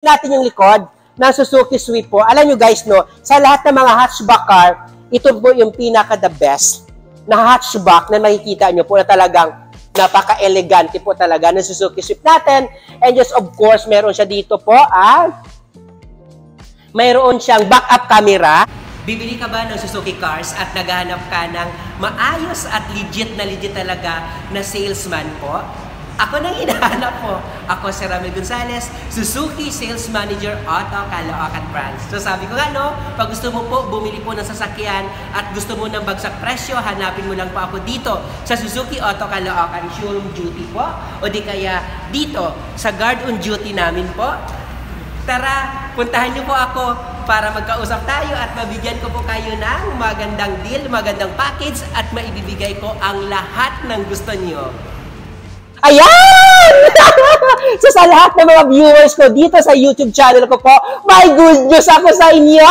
natin yung likod ng Suzuki Swift po. Alam nyo guys, no, sa lahat ng mga hatchback car, ito po yung pinaka-the best na hatchback na makikita nyo po na talagang napaka-elegante po talaga ng Suzuki Swift natin. And just of course, meron siya dito po, mayroon siyang backup camera. Bibili ka ba ng Suzuki cars at naghahanap ka ng maayos at legit talaga na salesman po? Ako nang hinahanap po. Ako si Ramil Gonzalez, Suzuki Sales Manager Auto Caloocan Branch. So sabi ko nga no, pag gusto mo po bumili po ng sasakyan at gusto mo ng bagsak presyo, hanapin mo lang po ako dito sa Suzuki Auto Caloocan Showroom Duty po. O di kaya dito sa Guard on Duty namin po. Tara, puntahan niyo po ako para magkausap tayo at mabigyan ko po kayo ng magandang deal, magandang package at maibibigay ko ang lahat ng gusto niyo. Ayan! So sa lahat ng mga viewers ko dito sa YouTube channel ko po, may good news ako sa inyo!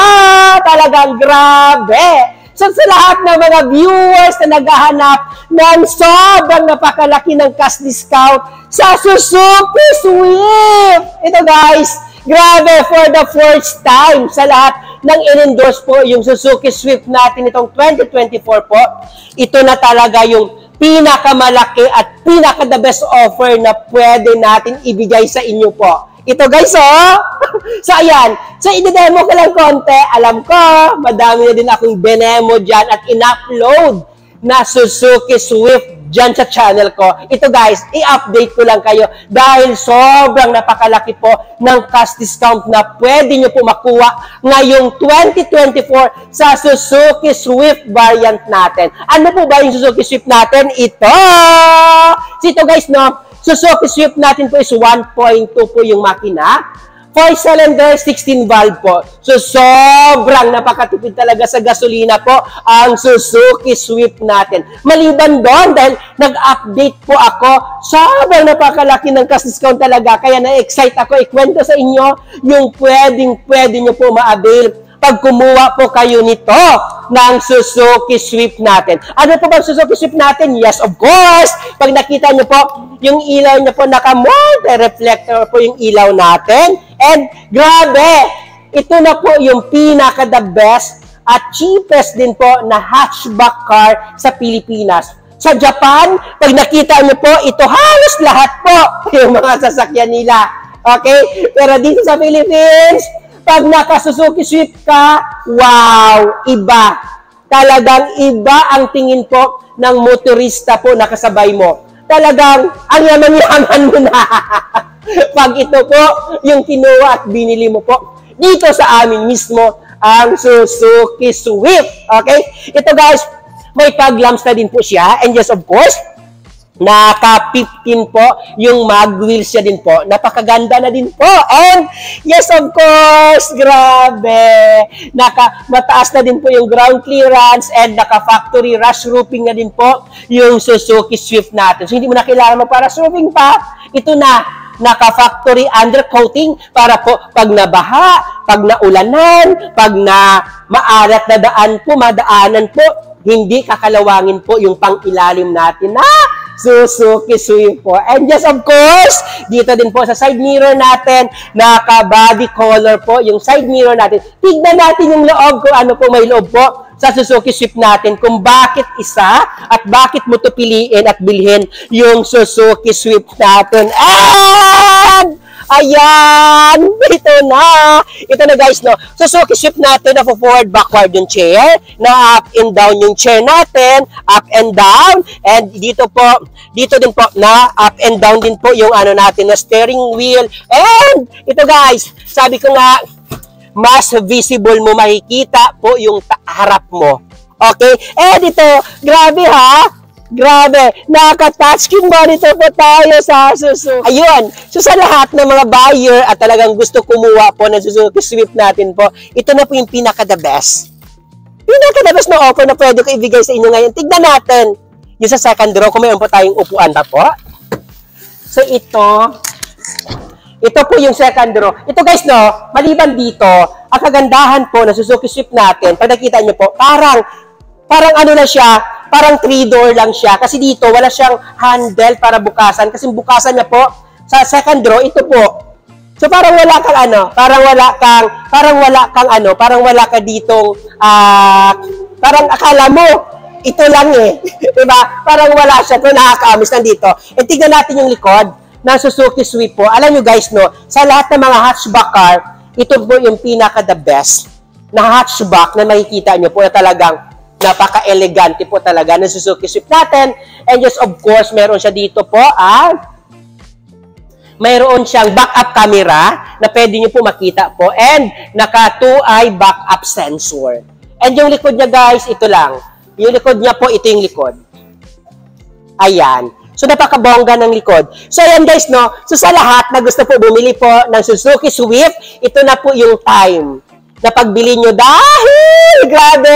Talagang grabe! So sa lahat ng mga viewers na naghahanap ng sobrang napakalaki ng cash discount sa Suzuki Swift! Ito guys, grabe, for the first time sa lahat ng in-endorse po yung Suzuki Swift natin itong 2024 po, ito na talaga yung pinakamalaki at pinaka-the best offer na pwede natin ibigay sa inyo po. Ito guys, oh! So ayan, so i-demo ko lang konti. Alam ko, madami na din akong benemo dyan at in-upload na Suzuki Swift dyan sa channel ko. Ito guys, i-update ko lang kayo dahil sobrang napakalaki po ng cash discount na pwede nyo po makuha ngayong 2024 sa Suzuki Swift variant natin. Ano po ba yung Suzuki Swift natin? Ito! So ito guys, no, Suzuki Swift natin po is 1.2 po yung makina. 4-cylinder, 16 valve po. So, sobrang napakatipid talaga sa gasolina po ang Suzuki Swift natin. Maliban doon, dahil nag-update po ako, sobrang napakalaki ng cash discount talaga. Kaya na-excite ako ikwento sa inyo yung pwede nyo po ma-avail pag kumuha po kayo nito ng Suzuki Swift natin. Ano po ba Suzuki Swift natin? Yes, of course! Pag nakita nyo po, yung ilaw nyo po naka-multi-reflector po yung ilaw natin. And grabe! Ito na po yung pinaka-the best at cheapest din po na hatchback car sa Pilipinas. Sa Japan, pag nakita nyo po, ito halos lahat po yung mga sasakyan nila. Okay? Pero dito sa Philippines, pag naka-Suzuki Swift ka, wow, iba. Talagang iba ang tingin po ng motorista po na kasabay mo. Talagang ang yaman-yaman mo na. Pag ito po yung kinuha at binili mo po dito sa amin mismo ang Suzuki Swift. Okay? Ito guys, may pag-lamps na din po siya. And yes, of course, naka-15 po yung mag wheels siya din po. Napakaganda na din po. And yes, of course, grabe. Mataas na din po yung ground clearance and naka-factory rush roofing na din po yung Suzuki Swift natin. So, hindi mo na kailangan magpa-rush roofing pa. Ito na, naka-factory undercoating para po pag nabaha, pag naulanan, pag na maalat na daan po, madaanan po, hindi kakalawangin po yung pang-ilalim natin na Suzuki Swift po. And yes, of course, dito din po sa side mirror natin, naka-body color po yung side mirror natin. Tignan natin yung loob kung ano po may loob po sa Suzuki Swift natin, kung bakit isa at bakit mo ito piliin at bilhin yung Suzuki Swift natin. And ayan! Ito na! Ito na guys, no? Suzuki Swift natin, na forward, backward yung chair, na up and down yung chair natin, up and down, and dito din po, na up and down din po yung ano natin, na steering wheel. And ito guys, sabi ko nga, mas visible mo makikita po yung harap mo. Okay? And ito, grabe ha! Grabe, naka-touchscreen monitor po tayo sa Suzuki. Ayun, so sa lahat ng mga buyer at talagang gusto kumuha po ng Suzuki Swift natin po, ito na po yung pinaka-the best. Pinaka-the best na offer na pwede ko ibigay sa inyo ngayon. Tignan natin yung sa second row kung mayroon po tayong upuan pa po. So ito po yung second row. Ito guys, no, maliban dito, ang kagandahan po ng Suzuki Swift natin, pag nakita nyo po, parang ano na siya, parang 3-door lang siya. Kasi dito, wala siyang handle para bukasan. Kasi bukasan niya po, sa second row, ito po. So parang wala kang parang wala ka ditong, parang akala mo, ito lang eh. Diba? Parang wala siya, pero nakaka-amis nandito. And tignan natin yung likod ng Suzuki Swift po. Alam nyo guys, no, sa lahat ng mga hatchback car, ito po yung pinaka-the best na hatchback na makikita nyo po na talagang napaka-elegante po talaga ng Suzuki Swift natin. And just of course, meron siya dito po, mayroon siyang backup camera na pwede nyo po makita po. And naka 2-eye backup sensor. And yung likod niya guys, ito lang. Yung likod niya po, ito yung likod. Ayan. So, napakabongga ng likod. So, ayan guys, no? So, sa lahat na gusto po bumili po ng Suzuki Swift, ito na po yung time na pagbili nyo dahil, grabe!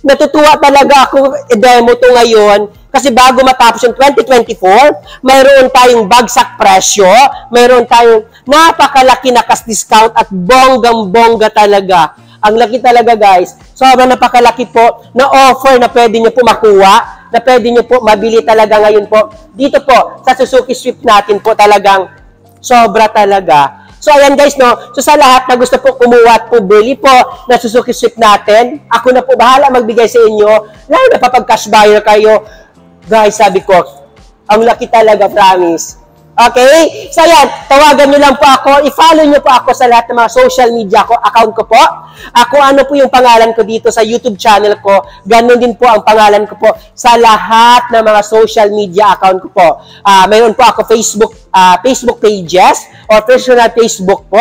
Natutuwa talaga ako i-demo to ngayon kasi bago matapos yung 2024, mayroon tayong bagsak presyo, mayroon tayong napakalaki na cash discount at bonggang-bongga talaga. Ang laki talaga guys. Sobrang napakalaki po na offer na pwede nyo po makuha, na pwede nyo po mabili talaga ngayon po. Dito po, sa Suzuki Swift natin po talagang sobra talaga. So, ayan guys, no? So, sa lahat na gusto po kumuha at po bili po na Suzuki Swift natin, ako na po bahala magbigay sa inyo, lalo na kapag cash buyer kayo. Guys, sabi ko, ang laki talaga, promise. Okay? So, ayan, tawagan nyo lang po ako. I-follow nyo po ako sa lahat ng mga social media ko, account ko po. Ako, ano po yung pangalan ko dito sa YouTube channel ko. Ganon din po ang pangalan ko po sa lahat ng mga social media account ko po. Mayroon po ako Facebook pages or personal Facebook po.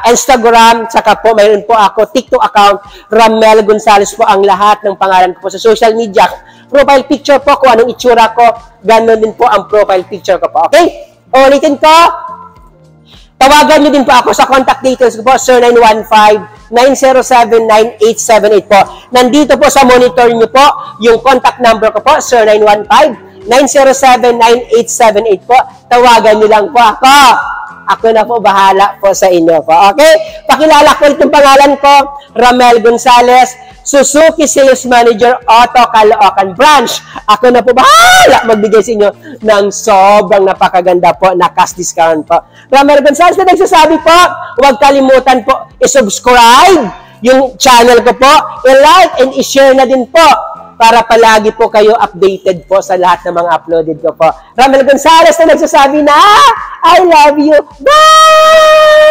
Instagram, saka po mayroon po ako TikTok account. Ramel Gonzales po ang lahat ng pangalan ko po sa social media. Profile picture po kung anong itsura ko, gano'n din po ang profile picture ko po. Okay? Ulitin ko. Tawagan nyo din po ako sa contact details ko po, 0915-907-9878 po. Nandito po sa monitor nyo po, yung contact number ko po, 0915-907-9878 po. Tawagan nyo lang po ako. Ako na po bahala po sa inyo po. Okay? Pakilala ko itong pangalan ko, Ramel Gonzales, Suzuki Sales Manager, Auto Caloocan Branch. Ako na po bahala magbigay sa inyo ng sobrang napakaganda po na cash discount po. Ramel Gonzales na nagsasabi po, huwag kalimutan po i-subscribe yung channel ko po, i-like and i-share na din po para palagi po kayo updated po sa lahat ng mga uploaded ko po. Ramel Gonzales na nagsasabi na, I love you. Bye!